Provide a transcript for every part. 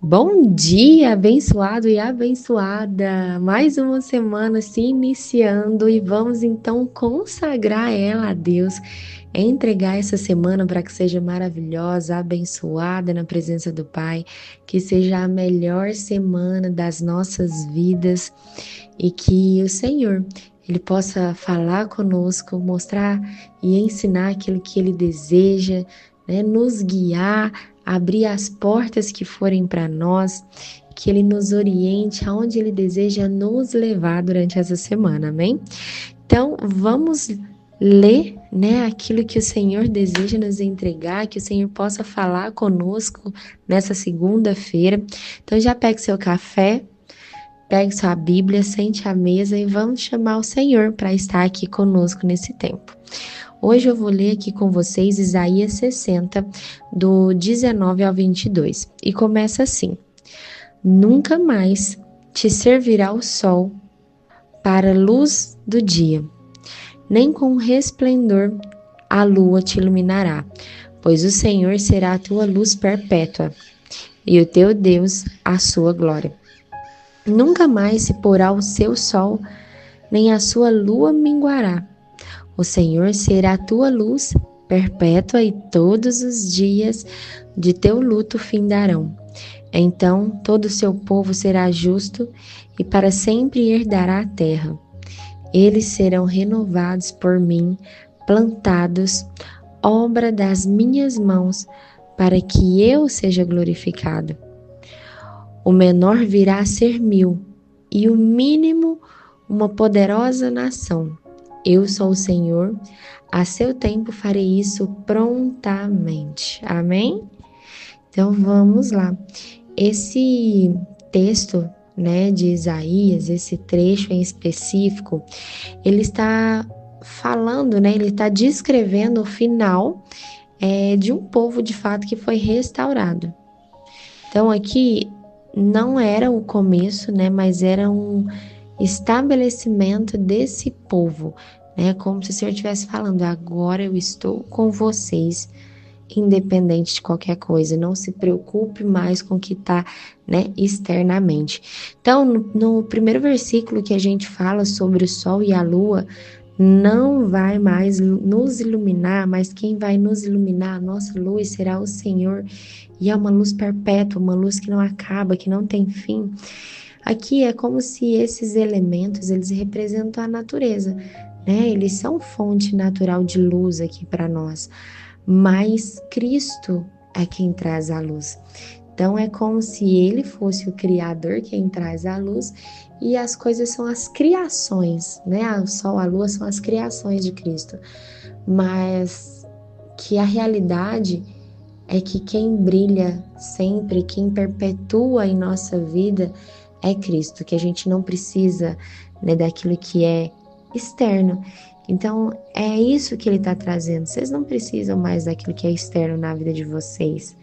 Bom dia, abençoado e abençoada! Mais uma semana se iniciando e vamos então consagrar ela a Deus, entregar essa semana para que seja maravilhosa, abençoada na presença do Pai, que seja a melhor semana das nossas vidas e que o Senhor ele possa falar conosco, mostrar e ensinar aquilo que Ele deseja, né? Nos guiar, abrir as portas que forem para nós, que Ele nos oriente aonde Ele deseja nos levar durante essa semana, amém? Então, vamos ler, né, aquilo que o Senhor deseja nos entregar, que o Senhor possa falar conosco nessa segunda-feira. Então, já pegue seu café, pegue sua Bíblia, sente à mesa e vamos chamar o Senhor para estar aqui conosco nesse tempo. Hoje eu vou ler aqui com vocês Isaías 60, do 19 ao 22, e começa assim: Nunca mais te servirá o sol para a luz do dia, nem com resplendor a lua te iluminará, pois o Senhor será a tua luz perpétua, e o teu Deus a sua glória. Nunca mais se porá o seu sol, nem a sua lua minguará. O Senhor será a tua luz perpétua e todos os dias de teu luto findarão. Então todo o seu povo será justo e para sempre herdará a terra. Eles serão renovados por mim, plantados, obra das minhas mãos, para que eu seja glorificado. O menor virá a ser 1000, e o mínimo uma poderosa nação. Eu sou o Senhor, a seu tempo farei isso prontamente. Amém? Então vamos lá. Esse texto, né, de Isaías, esse trecho em específico, ele está falando, né, ele está descrevendo o final de um povo de fato que foi restaurado. Então aqui não era o começo, né, mas era um estabelecimento desse povo, né, como se o Senhor estivesse falando: agora eu estou com vocês, independente de qualquer coisa, não se preocupe mais com o que está, né, externamente. Então, no primeiro versículo que a gente fala sobre o sol e a lua, não vai mais nos iluminar, mas quem vai nos iluminar, a nossa luz, será o Senhor, e é uma luz perpétua, uma luz que não acaba, que não tem fim. Aqui é como se esses elementos, eles representam a natureza, né? Eles são fonte natural de luz aqui para nós, mas Cristo é quem traz a luz. Então é como se ele fosse o Criador quem traz a luz, e as coisas são as criações, né? O sol, a lua são as criações de Cristo, mas que a realidade é que quem brilha sempre, quem perpetua em nossa vida é Cristo, que a gente não precisa, né, daquilo que é externo. Então, é isso que ele está trazendo. Vocês não precisam mais daquilo que é externo na vida de vocês.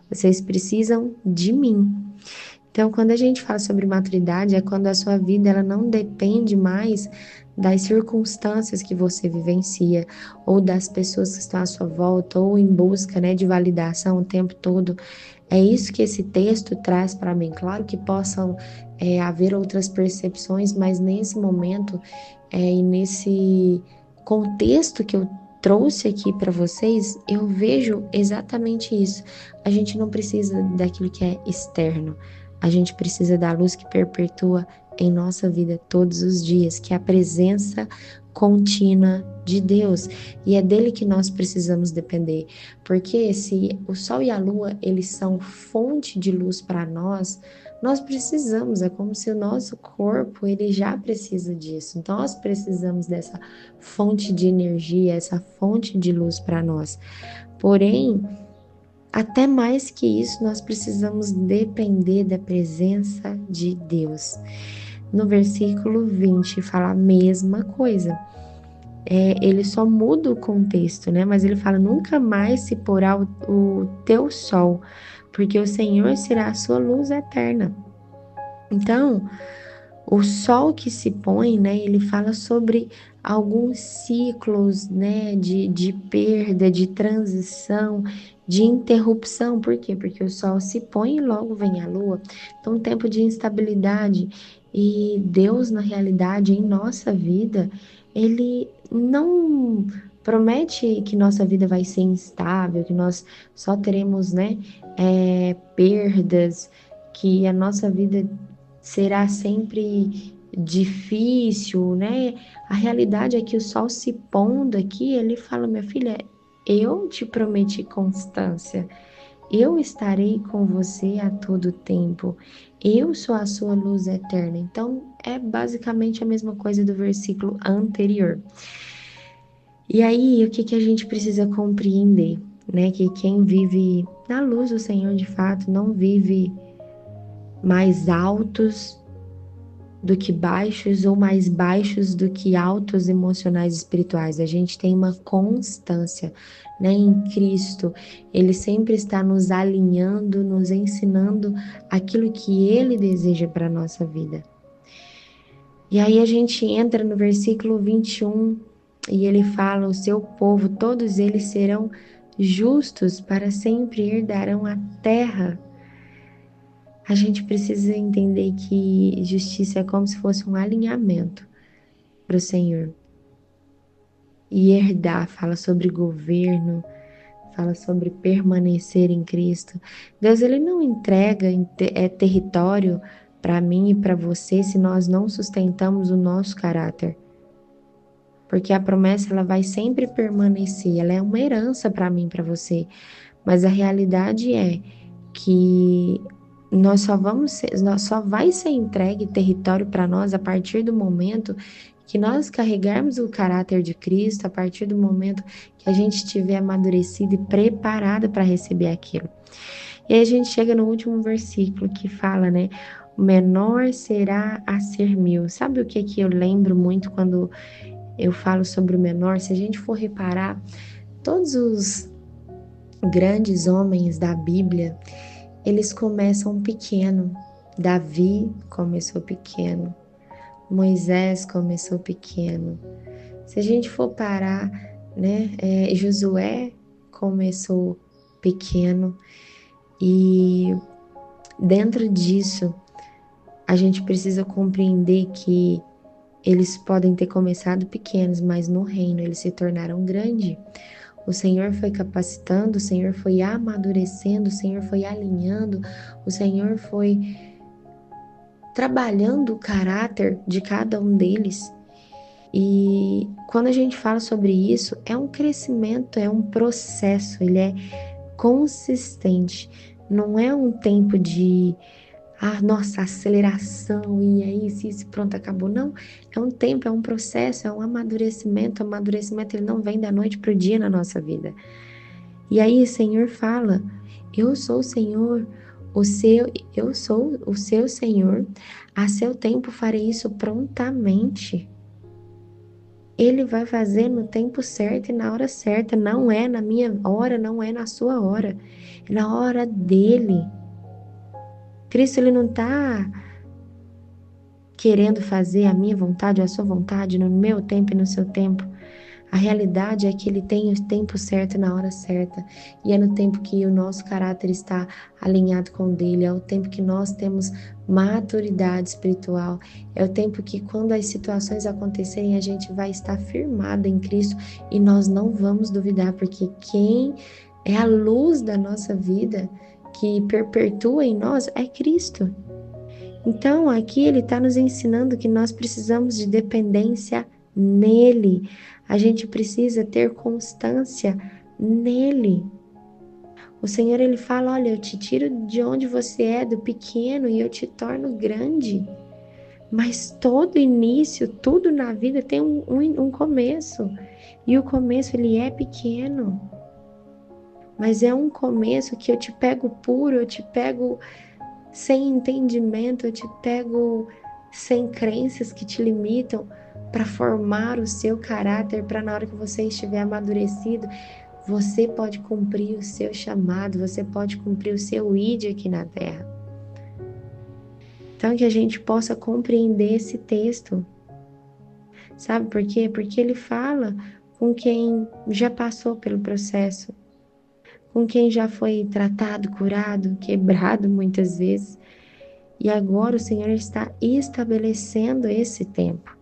Vocês precisam de mim. Então, quando a gente fala sobre maturidade, é quando a sua vida ela não depende mais das circunstâncias que você vivencia, ou das pessoas que estão à sua volta, ou em busca, né, de validação o tempo todo. É isso que esse texto traz para mim. Claro que possam haver outras percepções, mas nesse momento e nesse contexto que eu trouxe aqui para vocês, eu vejo exatamente isso. A gente não precisa daquilo que é externo. A gente precisa da luz que perpetua em nossa vida todos os dias, que é a presença contínua de Deus, e é dele que nós precisamos depender, porque se o sol e a lua, eles são fonte de luz para nós precisamos, é como se o nosso corpo, ele já precisa disso, nós precisamos dessa fonte de energia, essa fonte de luz para nós, porém, até mais que isso, nós precisamos depender da presença de Deus. No versículo 20 fala a mesma coisa. Ele só muda o contexto, né? Mas ele fala: nunca mais se porá o teu sol, porque o Senhor será a sua luz eterna. Então, o sol que se põe, né? Ele fala sobre alguns ciclos, né, de perda, de transição, de interrupção. Por quê? Porque o sol se põe e logo vem a lua. Então, um tempo de instabilidade. E Deus, na realidade, em nossa vida, Ele não promete que nossa vida vai ser instável, que nós só teremos, né, perdas, que a nossa vida será sempre difícil, né? A realidade é que o sol se pondo aqui, ele fala, minha filha, eu te prometi constância. Eu estarei com você a todo tempo. Eu sou a sua luz eterna. Então, é basicamente a mesma coisa do versículo anterior. E aí, o que que a gente precisa compreender, né? Que quem vive na luz do Senhor, de fato, não vive mais altos do que baixos ou mais baixos do que altos emocionais espirituais. A gente tem uma constância, né, em Cristo. Ele sempre está nos alinhando, nos ensinando aquilo que ele deseja para a nossa vida. E aí a gente entra no versículo 21 e ele fala: o seu povo, todos eles serão justos, para sempre herdarão a terra. A gente precisa entender que justiça é como se fosse um alinhamento para o Senhor. E herdar fala sobre governo, fala sobre permanecer em Cristo. Deus, ele não entrega território para mim e para você se nós não sustentamos o nosso caráter. Porque a promessa ela vai sempre permanecer, ela é uma herança para mim e para você. Mas a realidade é que nós só vai ser entregue território para nós a partir do momento que nós carregarmos o caráter de Cristo, a partir do momento que a gente estiver amadurecido e preparado para receber aquilo. E aí a gente chega no último versículo que fala, né? O menor será a ser mil. Sabe o que que eu lembro muito quando eu falo sobre o menor? Se a gente for reparar, todos os grandes homens da Bíblia, eles começam pequeno. Davi começou pequeno. Moisés começou pequeno. Se a gente for parar, né, Josué começou pequeno. E dentro disso, a gente precisa compreender que eles podem ter começado pequenos, mas no reino eles se tornaram grandes. O Senhor foi capacitando, o Senhor foi amadurecendo, o Senhor foi alinhando, o Senhor foi trabalhando o caráter de cada um deles. E quando a gente fala sobre isso, é um crescimento, é um processo, ele é consistente. Não é um tempo de, nossa, aceleração, e é isso, pronto, acabou. Não, é um tempo, é um processo, é um amadurecimento. O amadurecimento, ele não vem da noite para o dia na nossa vida. E aí o Senhor fala, eu sou o Senhor, eu sou o seu Senhor, a seu tempo farei isso prontamente. Ele vai fazer no tempo certo e na hora certa, não é na minha hora, não é na sua hora, é na hora dele. Cristo, ele não está querendo fazer a minha vontade ou a sua vontade no meu tempo e no seu tempo. A realidade é que ele tem o tempo certo na hora certa. E é no tempo que o nosso caráter está alinhado com o dele. É o tempo que nós temos maturidade espiritual. É o tempo que, quando as situações acontecerem, a gente vai estar firmada em Cristo e nós não vamos duvidar, porque quem é a luz da nossa vida, que perpetua em nós, é Cristo. Então, aqui ele está nos ensinando que nós precisamos de dependência nele. A gente precisa ter constância nele. O Senhor, ele fala, olha, eu te tiro de onde você é, do pequeno, e eu te torno grande. Mas todo início, tudo na vida tem um começo. E o começo, ele é pequeno. Mas é um começo que eu te pego puro, eu te pego sem entendimento, eu te pego sem crenças que te limitam, para formar o seu caráter, para na hora que você estiver amadurecido, você pode cumprir o seu chamado, você pode cumprir o seu ID aqui na Terra. Então, que a gente possa compreender esse texto, Sabe por quê? Porque ele fala com quem já passou pelo processo, com quem já foi tratado, curado, quebrado muitas vezes. E agora o Senhor está estabelecendo esse tempo.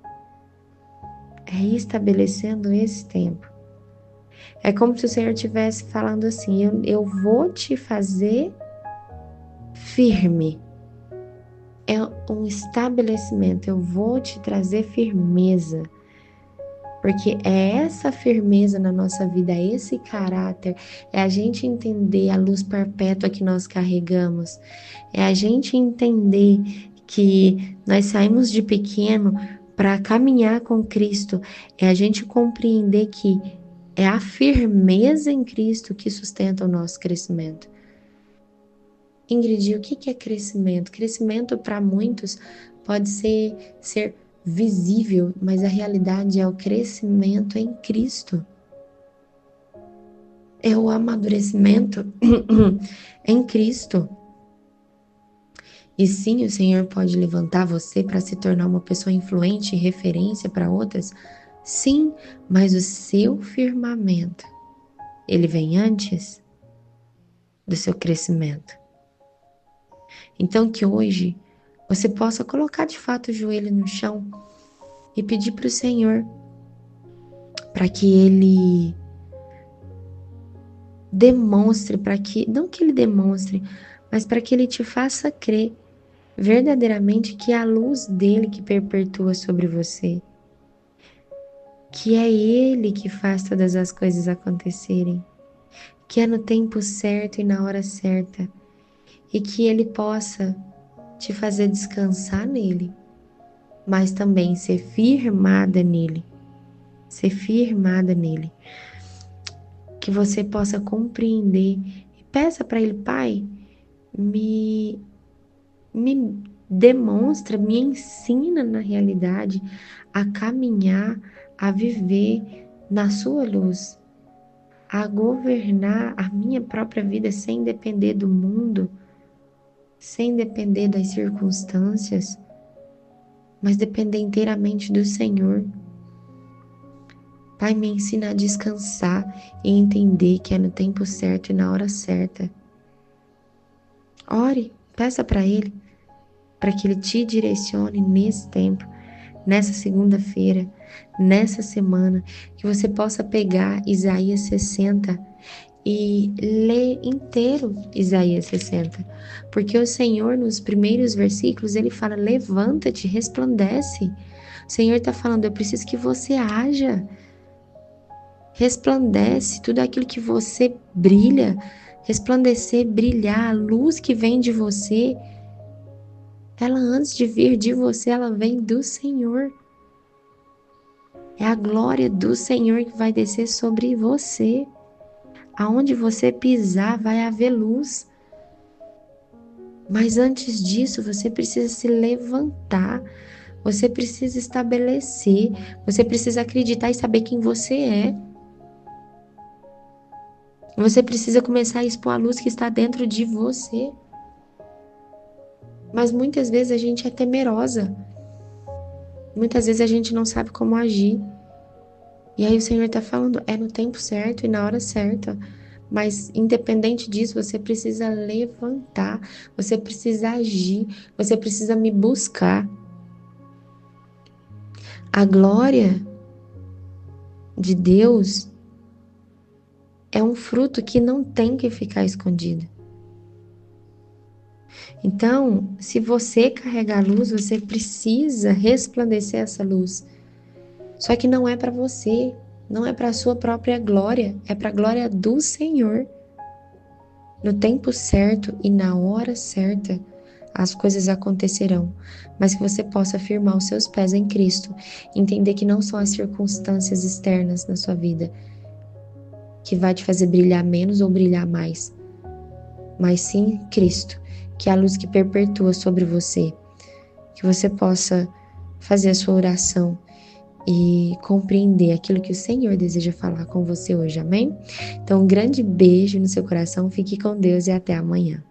Estabelecendo esse tempo. É como se o Senhor estivesse falando assim: eu vou te fazer firme. É um estabelecimento, eu vou te trazer firmeza. Porque é essa firmeza na nossa vida, é esse caráter, é a gente entender a luz perpétua que nós carregamos, é a gente entender que nós saímos de pequeno para caminhar com Cristo, é a gente compreender que é a firmeza em Cristo que sustenta o nosso crescimento. Ingrid, o que é crescimento? Crescimento para muitos pode ser visível, mas a realidade é o crescimento em Cristo. É o amadurecimento em Cristo. E sim, o Senhor pode levantar você para se tornar uma pessoa influente e referência para outras. Sim, mas o seu firmamento, ele vem antes do seu crescimento. Então que hoje você possa colocar de fato o joelho no chão e pedir para o Senhor para que Ele demonstre, não que Ele demonstre, mas para que Ele te faça crer verdadeiramente que é a luz dele que perpetua sobre você, que é Ele que faz todas as coisas acontecerem, que é no tempo certo e na hora certa, e que Ele possa te fazer descansar nele, mas também ser firmada nele. Que você possa compreender e peça para Ele: Pai, me demonstra, me ensina na realidade a caminhar, a viver na sua luz, a governar a minha própria vida sem depender do mundo, sem depender das circunstâncias, mas depender inteiramente do Senhor. Pai, me ensina a descansar e entender que é no tempo certo e na hora certa. Ore, peça para Ele, para que Ele te direcione nesse tempo, nessa segunda-feira, nessa semana, que você possa pegar Isaías 60 e ler inteiro Isaías 60. Porque o Senhor, nos primeiros versículos, Ele fala: levanta-te, resplandece. O Senhor está falando: eu preciso que você haja. Resplandece tudo aquilo que você brilha, resplandecer, brilhar, a luz que vem de você, ela antes de vir de você, ela vem do Senhor. É a glória do Senhor que vai descer sobre você. Aonde você pisar vai haver luz. Mas antes disso, você precisa se levantar, você precisa estabelecer, você precisa acreditar e saber quem você é. Você precisa começar a expor a luz que está dentro de você. Mas muitas vezes a gente é temerosa. Muitas vezes a gente não sabe como agir. E aí o Senhor está falando: é no tempo certo e na hora certa. Mas independente disso, você precisa levantar. Você precisa agir. Você precisa me buscar. A glória de Deus é um fruto que não tem que ficar escondido. Então, se você carregar a luz, você precisa resplandecer essa luz. Só que não é para você, não é para a sua própria glória, é para a glória do Senhor. No tempo certo e na hora certa, as coisas acontecerão, mas que você possa firmar os seus pés em Cristo, entender que não são as circunstâncias externas na sua vida que vai te fazer brilhar menos ou brilhar mais, mas sim Cristo, que é a luz que perpetua sobre você, que você possa fazer a sua oração e compreender aquilo que o Senhor deseja falar com você hoje, amém? Então, um grande beijo no seu coração, fique com Deus e até amanhã.